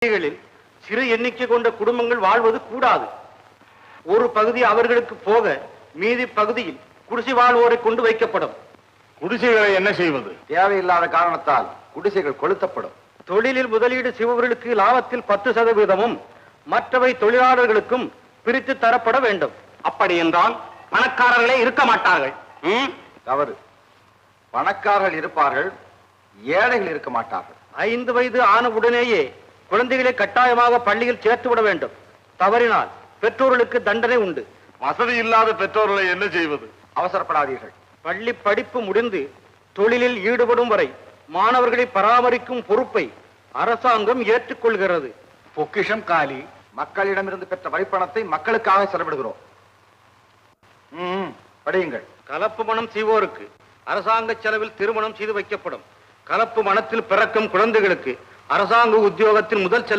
சிறு எண்ணிக்கை கொண்ட குடும்பங்கள் வாழ்வது கூடாது. ஒரு பகுதி அவர்களுக்கு போக மீதி பகுதியில் குடிசை வாழ்வோரை கொண்டு வைக்கப்படும். குடிசைகளை என்ன செய்வது? தேவையில்லாத காரணத்தால் குடிசைகள் கொளுத்தப்படும். தொழிலில் முதலீடு செய்பவர்களுக்கு லாபத்தில் 10% மற்றவை தொழிலாளர்களுக்கும் பிரித்து தரப்பட வேண்டும். அப்படி என்றால் பணக்காரர்களே இருக்க மாட்டார்கள். தவறு. பணக்காரர்கள் இருப்பார்கள், ஏழைகள் இருக்க மாட்டார்கள். 5 வயது ஆன உடனேயே குழந்தைகளை கட்டாயமாக பள்ளியில் சேர்த்து விட வேண்டும். தவறினால் பெற்றோர்களுக்கு தண்டனை உண்டு. வசதி இல்லாத பெற்றோர்களை என்ன செய்வது? அவசரப்படாதீர்கள். பள்ளி படிப்பு முடிந்து தொழிலில் ஈடுபடும் வரை மாணவர்களை பராமரிக்கும் பொறுப்பை அரசாங்கம் ஏற்றுக்கொள்கிறது. பொக்கிஷம் காலி. மக்களிடமிருந்து பெற்ற வரிப்பணத்தை மக்களுக்காக செலவிடுகிறோம். படியுங்கள். கலப்பு மனம் செய்வோருக்கு அரசாங்க செலவில் திருமணம் செய்து வைக்கப்படும். கலப்பு மனத்தில் பிறக்கும் குழந்தைகளுக்கு அரசாங்க உத்தியோகத்தின் முதல் செலவு